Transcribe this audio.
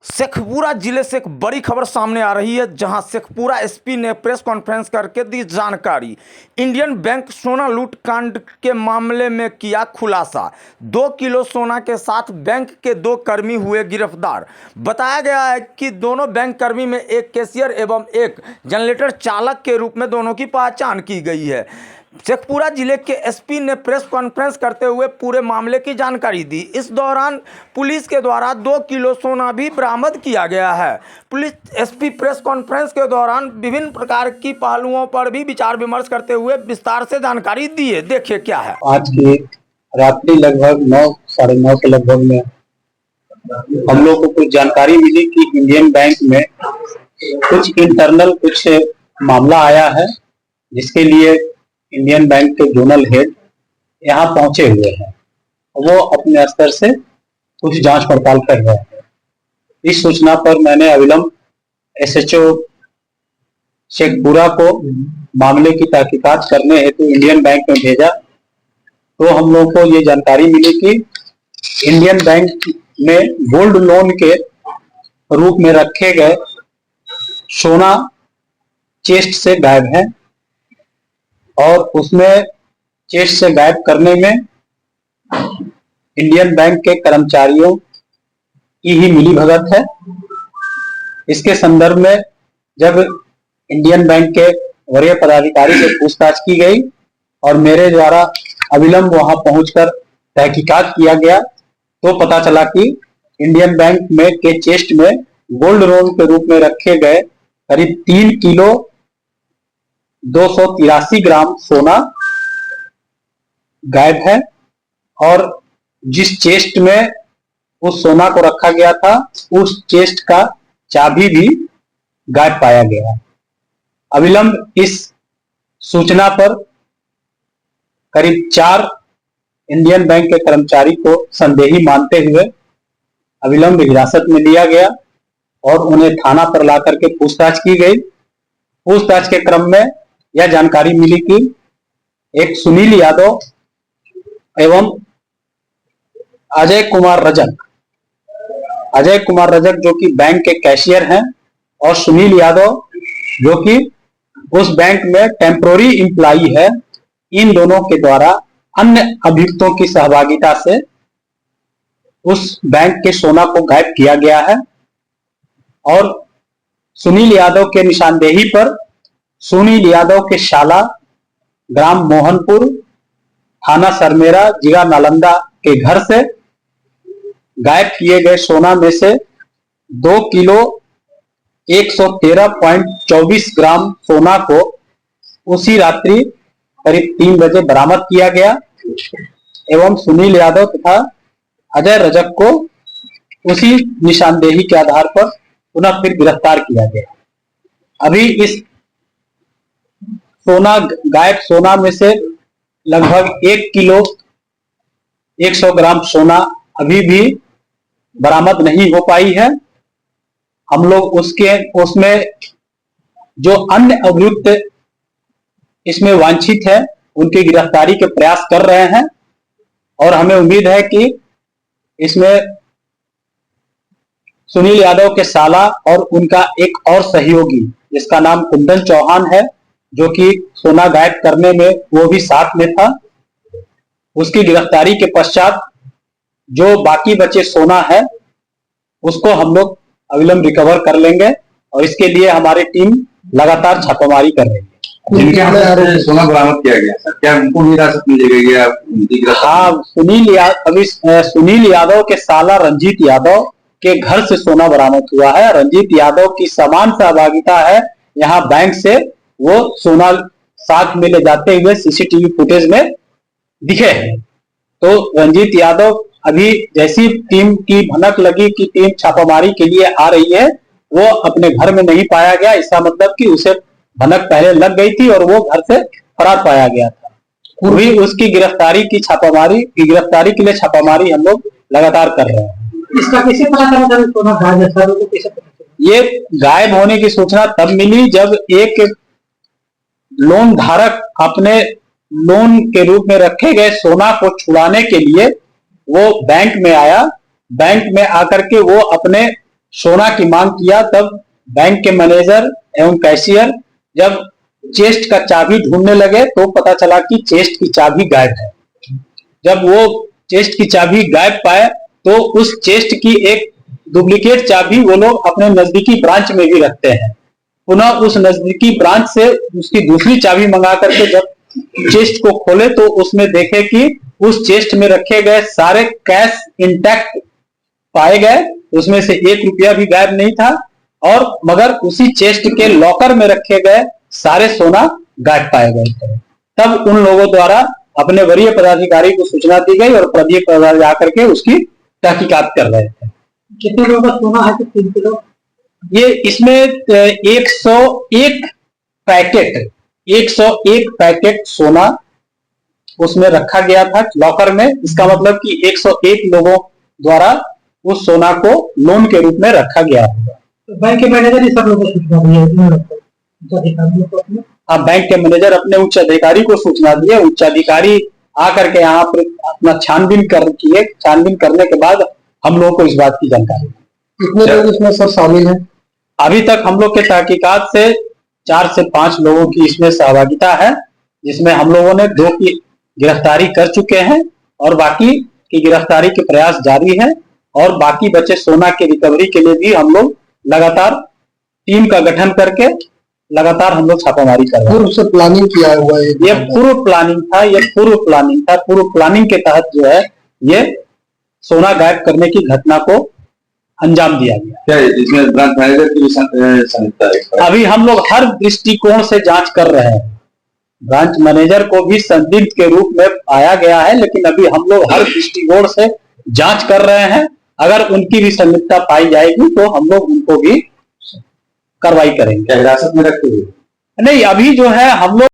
शेखपुरा जिले से एक बड़ी खबर सामने आ रही है, जहां शेखपुरा एसपी ने प्रेस कॉन्फ्रेंस करके दी जानकारी। इंडियन बैंक सोना लूट कांड के मामले में किया खुलासा। 2 किलो सोना के साथ बैंक के 2 कर्मी हुए गिरफ्तार। बताया गया है कि दोनों बैंक कर्मी में एक कैशियर एवं एक जनरेटर चालक के रूप में दोनों की पहचान की गई है। शेखपुरा जिले के एसपी ने प्रेस कॉन्फ्रेंस करते हुए पूरे मामले की जानकारी दी। इस दौरान पुलिस के द्वारा 2 किलो सोना भी बरामद किया गया है। पुलिस एसपी प्रेस कॉन्फ्रेंस के दौरान विभिन्न प्रकार की पहलुओं पर भी विचार विमर्श करते हुए विस्तार से जानकारी दिए। देखिए क्या है। आज की रात्रि लगभग 9 साढ़े 9 के लगभग में हम लोग को कुछ जानकारी मिली कि इंडियन बैंक में कुछ इंटरनल मामला आया है, जिसके लिए इंडियन बैंक के जोनल हेड यहाँ पहुंचे हुए हैं। वो अपने स्तर से कुछ जांच पड़ताल कर रहे हैं। इस सूचना पर मैंने अविलंब एसएचओ शेखपुरा को मामले की तहकीकात करने हेतु इंडियन बैंक में भेजा। तो हम लोग को ये जानकारी मिली कि इंडियन बैंक में गोल्ड लोन के रूप में रखे गए सोना चेस्ट से गायब है, और उसमें चेस्ट से गायब करने में इंडियन बैंक के कर्मचारियों की ही मिलीभगत है। इसके संदर्भ में जब इंडियन बैंक के वरीय पदाधिकारी से पूछताछ की गई और मेरे द्वारा अविलंब वहां पहुंचकर तहकीकात किया गया, तो पता चला कि इंडियन बैंक में के चेस्ट में गोल्ड लोन के रूप में रखे गए करीब 3 किलो 283 ग्राम सोना गायब है, और जिस चेस्ट में उस सोना को रखा गया था उस चेस्ट का चाबी भी गायब पाया गया। अविलंब इस सूचना पर करीब 4 इंडियन बैंक के कर्मचारी को संदेही मानते हुए अविलंब हिरासत में लिया गया और उन्हें थाना पर लाकर के पूछताछ की गई। पूछताछ के क्रम में यह जानकारी मिली कि एक सुनील यादव एवं अजय कुमार रजक जो कि बैंक के कैशियर हैं, और सुनील यादव जो कि उस बैंक में टेम्पोररी एम्प्लॉई है, इन दोनों के द्वारा अन्य अभियुक्तों की सहभागिता से उस बैंक के सोना को गायब किया गया है। और सुनील यादव के निशानदेही पर सुनील यादव के शाला ग्राम मोहनपुर, थाना सरमेरा, जिला नालंदा के घर से गायब किए गए सोना में से 2 किलो 113.24 ग्राम सोना को उसी रात्रि करीब 3 बजे बरामद किया गया एवं सुनील यादव तथा अजय रजक को उसी निशानदेही के आधार पर पुनः फिर गिरफ्तार किया गया। अभी इस गायब सोना में से लगभग 1 किलो 100 ग्राम सोना अभी भी बरामद नहीं हो पाई है। हम लोग उसमें जो अन्य अभियुक्त इसमें वांछित है उनकी गिरफ्तारी के प्रयास कर रहे हैं, और हमें उम्मीद है कि इसमें सुनील यादव के साला और उनका एक और सहयोगी जिसका नाम कुंदन चौहान है, जो कि सोना गायब करने में वो भी साथ में था, उसकी गिरफ्तारी के पश्चात जो बाकी बचे सोना है उसको हम लोग अविलंब रिकवर कर लेंगे, और इसके लिए हमारी टीम लगातार छापेमारी कर रही है। जिनके हाथ से सोना बरामद किया गया सर, क्या उनको हिरासत में ले गया? हाँ, सुनील यादव के साला रंजीत यादव के घर से सोना बरामद हुआ है। रंजीत यादव की समान सहभागिता है यहाँ बैंक से, वो सोना साथ में ले जाते हुए सीसीटीवी फुटेज में दिखे हैं। तो रंजीत यादव अभी जैसी टीम की भनक लगी कि टीम छापामारी के लिए आ रही है, वो अपने घर में नहीं पाया गया। इसका मतलब कि उसे भनक पहले लग गई थी और वो घर से फरार पाया गया था। वही उसकी गिरफ्तारी के लिए छापामारी हम लोग लगातार कर रहे हैं। इसका कैसे पता चला? ये गायब होने की सूचना तब मिली जब एक लोन धारक अपने लोन के रूप में रखे गए सोना को छुड़ाने के लिए वो बैंक में आया। बैंक में आकर के वो अपने सोना की मांग किया, तब बैंक के मैनेजर एवं कैशियर जब चेस्ट का चाबी ढूंढने लगे तो पता चला कि चेस्ट की चाबी गायब है। जब वो चेस्ट की चाबी गायब पाए तो उस चेस्ट की एक डुप्लीकेट चाबी वो लोग अपने नजदीकी ब्रांच में भी रखते हैं। पुनः उस नजदीकी ब्रांच से उसकी दूसरी चाबी मंगा करके जब चेस्ट को खोले तो उसमें देखे कि उस चेस्ट में रखे गए सारे कैश इंटैक्ट पाए गए, उसमें से 1 रुपया भी गायब नहीं था, और मगर उसी चेस्ट के लॉकर में रखे गए सारे सोना गायब पाए गए थे। तब उन लोगों द्वारा अपने वरीय पदाधिकारी को सूचना दी गई और वरीय पदाधिकारी जाकर के उसकी तहकीकात कर रहे थे। कितने लोगों का सोना है? 3 किलो। ये इसमें 101 पैकेट सोना उसमें रखा गया था लॉकर में। इसका मतलब कि 101 लोगों द्वारा उस सोना को लोन के रूप में रखा गया होगा। तो बैंक के मैनेजर ही सब लोगों को सूचना दी है? हाँ, बैंक के मैनेजर अपने उच्च अधिकारी को सूचना दिए। उच्च अधिकारी आकर के यहाँ पर अपना छानबीन किए। छानबीन करने के बाद हम लोगों को इस बात की जानकारी। कितने लोग इसमें सर शामिल हैं? अभी तक हम लोग के तहकीकात से 4 से 5 लोगों की इसमें सहभागिता है, जिसमें हम लोगों ने 2 की गिरफ्तारी कर चुके हैं और बाकी की गिरफ्तारी के प्रयास जारी है। और बाकी बचे सोना के रिकवरी के लिए भी हम लोग लगातार टीम का गठन करके लगातार हम लोग छापामारी कर रहे हैं। पूर्व से प्लानिंग किया हुआ है? ये पूर्व प्लानिंग था। पूर्व प्लानिंग के तहत जो है ये सोना गायब करने की घटना को अंजाम दिया गया। क्या इसमें ब्रांच मैनेजर की भी संलिप्तता है? अभी हम लोग हर दृष्टिकोण से जांच कर रहे हैं। ब्रांच मैनेजर को भी संदिग्ध के रूप में पाया गया है, लेकिन अभी हम लोग हर दृष्टिकोण से जांच कर रहे हैं। अगर उनकी भी संलिप्तता पाई जाएगी तो हम लोग उनको भी कार्रवाई करेंगे। क्या हिरासत में रखते हुए? नहीं, अभी जो है हम लोग